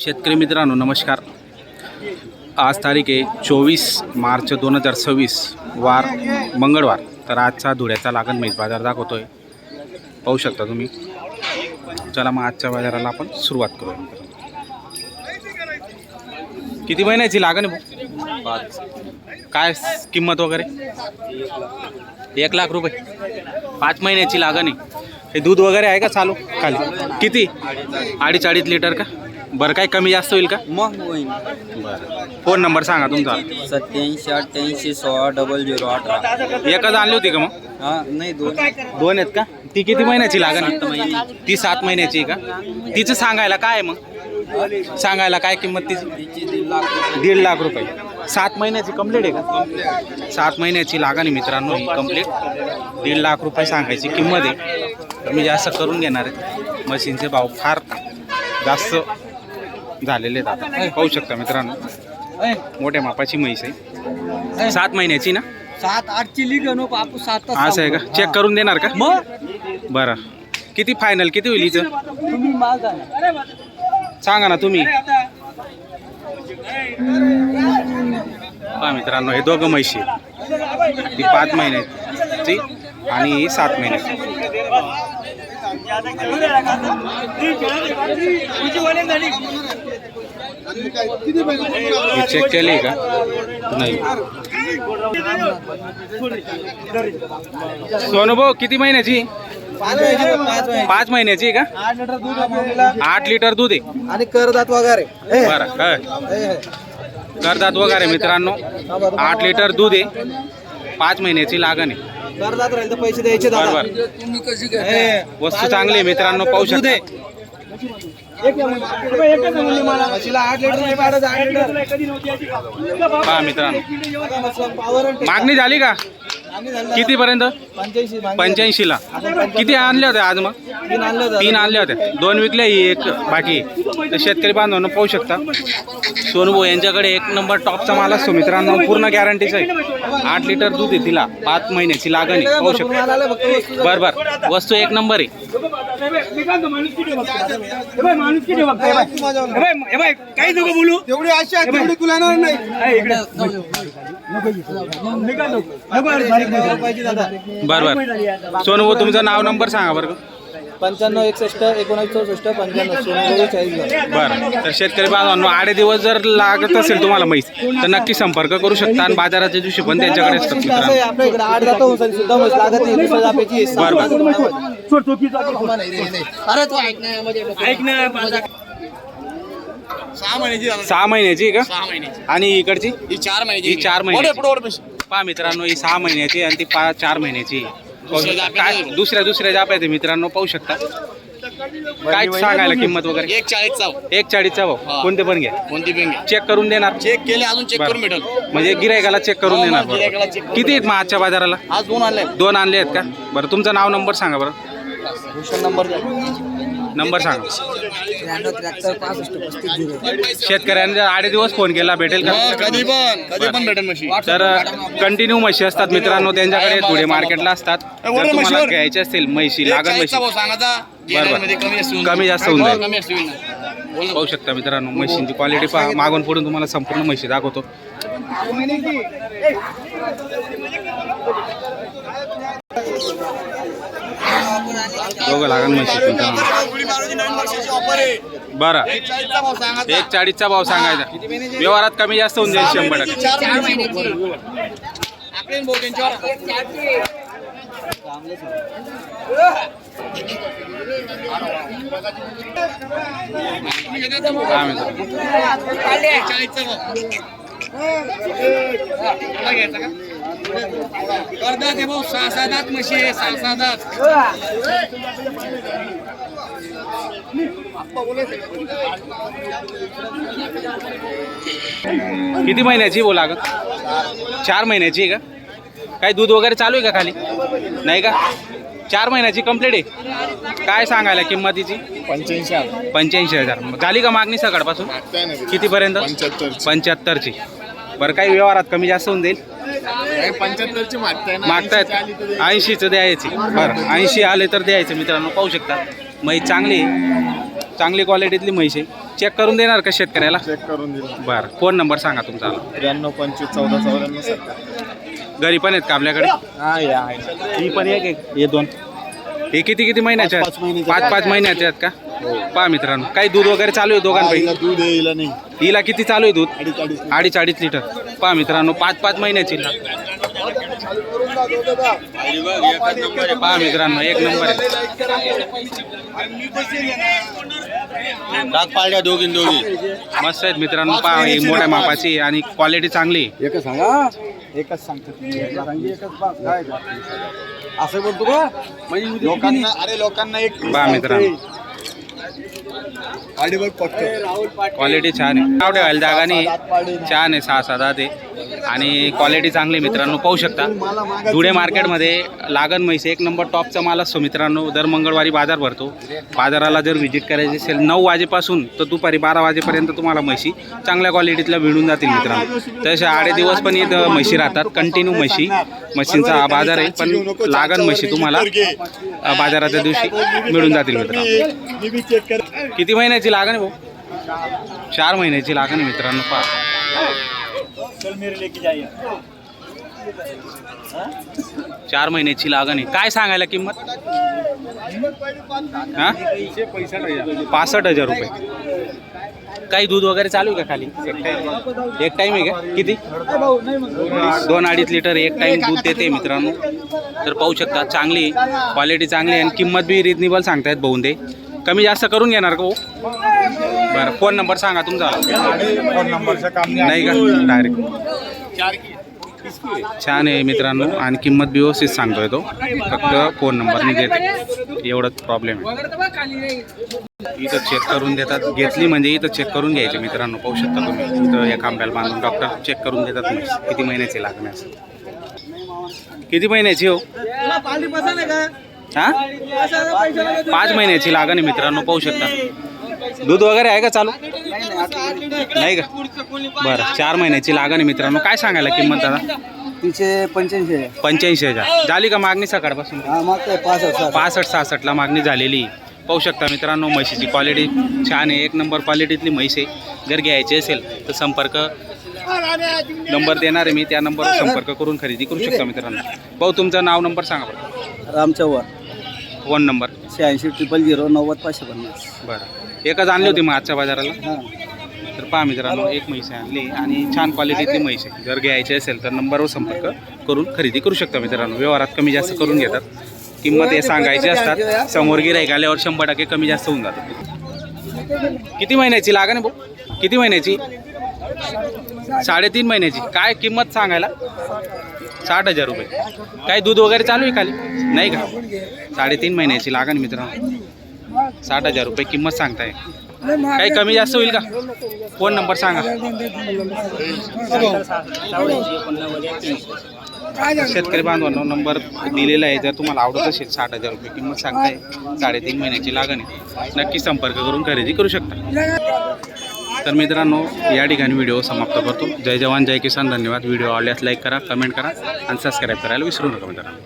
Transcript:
शेतकरी मित्रांनो नमस्कार। आज तारीख आहे 24 मार्च 2026 वार मंगळवार। तर आजचा धुळ्याचा लागण म्हैस बाजार दाखवतोय, पाहू शकता तुम्ही। चला मग आजच्या बाजाराला आपण सुरुवात करूया। किती महिन्याची लागण आहे? 5। काय किंमत वगैरे? 1 लाख रुपये। 5 महिन्याची लागण आहे। हे दूध वगैरे आहे का चालू खाली? किती? 2.5 लिटर का? बरं, काय कमी जास्त होईल का? मग होईल। बरं, फोन नंबर सांगा तुमचा। 87 88 16 0018। एकच आणली होती का मग? हा नाही, दोन आहेत का? ती किती महिन्याची लागण आहे? ती 7 महिन्याची आहे का? तिचं सांगायला काय आहे मग? सांगायला काय किंमत तिची? 1.5 लाख रुपये। 7 महिन्याची कंप्लीट आहे का? 7 महिन्याची लागण आहे मित्रांनो ही कंप्लीट। 1.5 लाख रुपये सांगायची किंमत आहे। मी जास्त करून घेणार आहे। मशीनचे भाव फार जास्त झालेले आहेत आता, पाहू शकता मित्रांनो। मोठ्या मापाची म्हैस आहे। 7 महिन्याची ना? 7-8 ची लिगन बापू 7 असं आहे का? चेक करून देणार का? मग बरं, किती फायनल किती होईल हिचं? तुम्ही मागा ना। सांगा ना तुम्ही। पहा मित्रांनो, हे दोघं म्हैशी आहेत। ती 5 महिन्याची आणि 7 महिन्याची। चेक केली का? नाही। सोनू भाऊ किती महिन्याची? 5 महिन्याची आहे का? 8 लिटर दूध आहे आणि करदात वगैरे। बरं, करदात वगैरे मित्रांनो। 8 लिटर दूध आहे, 5 महिन्याची लागण आहे। करदात राहील तर पैसे द्यायचे। बरोबर, वस्तू चांगली आहे मित्रांनो, पाहू शकता। 8 लिटर पहा मित्रांनो, मागणी झाली का? किती पर्यंत? 85 ला। किती आणल्या होत्या आज मग? 3 आणल्या होत्या। 2 विकल्या, ही 1 बाकी। तर शेतकरी बांधवांनो पाहू शकता, सोनू यांच्याकडे 1 नंबर टॉपचा माल असतो मित्रांनो, पूर्ण गॅरंटीचा आहे। 8 लिटर दूध आहे तिला, 5 महिन्याची लागण आहे, पाहू शकता। बरोबर, वस्तू 1 नंबर आहे। काही नको बोलू, तेवढी आशा तेवढी तुला नाही। बरोबर, सोनू तुमचं नाव नंबर सांगा बरं। 95 61 19 64 95 बरं, तर शेतकरी बांधवांनो 8 दिवस जर लागत असेल तुम्हाला म्हैस तर नक्की संपर्क करू शकता। आणि बाजाराच्या दिवशी पण त्यांच्याकडे असतात मित्रांनो। आपल्या इकडे 8 जातो सुद्धा म्हैस लागत नाही। दुसऱ्या जापेची बरोबर। अरे तू ऐक ना 6 महिन्याची आहे का? 6 महिन्याची आणि इकडची? ही 4 महिन्याची। ही 4 महिन्याची। पहा मित्रांनो, ही 6 महिन्याची आणि ती 4 महिन्याची। काय दुसऱ्या जाप्यात मित्रांनो, पाहू शकता। काय सांगायला किंमत वगैरे? 1.40 चा भाव। कोणते पण घ्या, कोणती पण घ्या। चेक करून देणार? चेक केले, अजून चेक करून भेटेल म्हणजे गिरायकाला चेक करून देणार। किती आहेत मग आजच्या बाजाराला? आज 2 आणले। 2 आणले आहेत का? बरं, तुमचं नाव नंबर सांगा बरं। नंबर सांगा। शेतकऱ्यांनी जर 8 दिवस फोन केला भेटेल का? कधी पण भेटेल म्हशी। तर कंटिन्यू म्हशी असतात मित्रांनो त्यांच्याकडे, धुळे मार्केटला असतात। जर तुम्हाला घ्यायचे असतील म्हशी, लागण म्हशी, बरोबर, कमी जास्त होऊन जाईल। पाहू शकता मित्रांनो, म्हशींची क्वालिटी पहा। मागून पुढून तुम्हाला संपूर्ण म्हशी दाखवतो। दोघं लागण म्हशी बरं। 1.40 चा भाव सांगायचा, व्यवहारात कमी जास्त होऊन जाईल 100%। किती महिन्याची बोला का? 4 महिन्याची आहे का? काही दूध वगैरे चालू आहे का खाली? नाही का? 4 महिन्याची कंप्लीट आहे। काय सांगायला किंमतीची? 85,000। झाली का मागणी सकाळपासून? कितीपर्यंत? 75 ची। बरं, काही व्यवहारात कमी जास्त होऊन जाईल? 75ची मागतायत 80चं द्यायची। बरं 80 आले तर द्यायचं मित्रांनो, पाहू शकता. मग चांगली चांगली क्वालिटीतली म्हैस आहे. चेक करून देणार का शेतकऱ्याला? चेक करून दिलं. बरं, फोन नंबर सांगा तुमचा. 93 25 14 94 70. घरी पण आहेत का आपल्याकडे? ही पण एक हे दोन. हे किती महिन्याचे आहेत? 5 महिन्याचे आहेत का? पहा मित्रांनो, काही दूध वगैरे चालू आहे दोघांपैकी? दूध येईल नाही. हिला किती चालू आहे दूध? 2.5 लिटर. पहा मित्रांनो, 5 महिन्याची. पहा मित्रांनो, एक नंबर आहे. दोघी मस्त आहेत मित्रांनो. पहा, ही मोठ्या मापाची आणि क्वालिटी चांगली. एकच सांगा, एकच सांगतो. असं बोलतो का म्हणजे लोकांना एक पहा मित्रांनो, क्वालिटी छान आहे. नाव ठेवायला जागा नाही, छान आहे. 6-7 आहे आणि क्वालिटी चांगली मित्रांनो. पाहू शकता धुळे मार्केटमध्ये लागण म्हैस एक नंबर टॉपचा माल असतो मित्रांनो. दर मंगळवारी बाजार भरतो. बाजाराला जर व्हिजिट करायची असेल 9 वाजेपासून तर दुपारी 12 वाजेपर्यंत तुम्हाला म्हशी चांगल्या क्वालिटीतल्या मिळून जातील मित्रांनो. तसे 8 दिवस पण इथं म्हशी राहतात, कंटिन्यू म्हशींचा हा बाजार आहे. पण लागण म्हशी तुम्हाला बाजाराच्या दिवशी मिळून जातील मित्रांनो. किती महिन्याची लागण आहे भाऊ? 4 महिन्याची लागण आहे मित्रांनो. पहा 4 महिन्याची लागण आहे. काय सांगायला किंमत? 65,000 रुपये. काही दूध वगैरे चालू आहे का खाली? एक टाइम आहे का? किती? 2-2.5 लिटर एक टाइम दूध देते मित्रांनो. तर पाहू शकता चांगली क्वालिटी चांगली आणि किंमत बी रिजनेबल सांगतायत भाऊन. ते कमी जास्त करून घेणार का भाऊ? बरं, फोन नंबर सांगा तुमचा. नाही का? डायरेक्ट. छान आहे मित्रांनो आणि किंमत बी व्यवस्थित सांगतोय तो. फक्त फोन नंबर नाही देत, एवढंच प्रॉब्लेम आहे. इथं चेक करून देतात. घेतली म्हणजे इथं चेक करून घ्यायचे मित्रांनो. पाहू शकता तुम्ही इथं या खांब्याला बांधून डॉक्टर चेक करून देतात. किती महिन्याची लागणार? किती महिन्याची हो? हा 5 महिन्याची लागण आहे मित्रांनो. पाहू शकता. दूध वगैरे आहे का चालू? नाही का? बरं, 4 महिन्याची लागण आहे मित्रांनो. काय सांगायला किंमत दादा? तिचे 85,000 झाली का मागणी सकाळपासून? 65-66ला मागणी झालेली. पाहू शकता मित्रांनो, म्हशीची क्वालिटी छान आहे. एक नंबर क्वालिटीतली म्हैस आहे. जर घ्यायची असेल तर संपर्क नंबर देणार आहे मी, त्या नंबरवर संपर्क करून खरेदी करू शकता मित्रांनो. भाऊ तुमचं नाव नंबर सांगा बरं. राम चव्हाण. फोन नंबर 8600 90 बरं. एकच आणली होती मग आजच्या बाजाराला? हां. तर पहा मित्रांनो, एक म्हैस आणली आणि छान क्वालिटीतली म्हैस आहे. जर घ्यायची असेल तर नंबरवर संपर्क करून खरेदी करू शकता मित्रांनो. व्यवहारात कमी जास्त करून घेतात. किंमत हे सांगायची असतात. समोर गिऱ्हाईक आल्यावर 100% कमी जास्त होऊन जातं. किती महिन्याची लागण आहे भाऊ? किती महिन्याची? 3.5 महिन्याची. काय किंमत सांगायला? 60,000 रुपये. काय दूध वगैरे चालू आहे खाली? नाही का? 3.5 महिन्याची लागण मित्रांनो. 60,000 रुपये किंमत सांगताय. काही कमी जास्त होईल का? फोन नंबर सांगा. शेतकरी बांधवांनो नंबर दिलेला आहे. जर तुम्हाला आवडत असेल 60,000 रुपये किंमत सांगताय. 3.5 महिन्याची लागण आहे. नक्की संपर्क करून खरेदी करू शकता. तर मित्रांनो, या ठिकाणी व्हिडिओ समाप्त करतो. जय जवान जय किसान. धन्यवाद. व्हिडिओ आवडल्यास लाईक करा, कमेंट करा आणि सबस्क्राईब करायला विसरू नका मित्रांनो.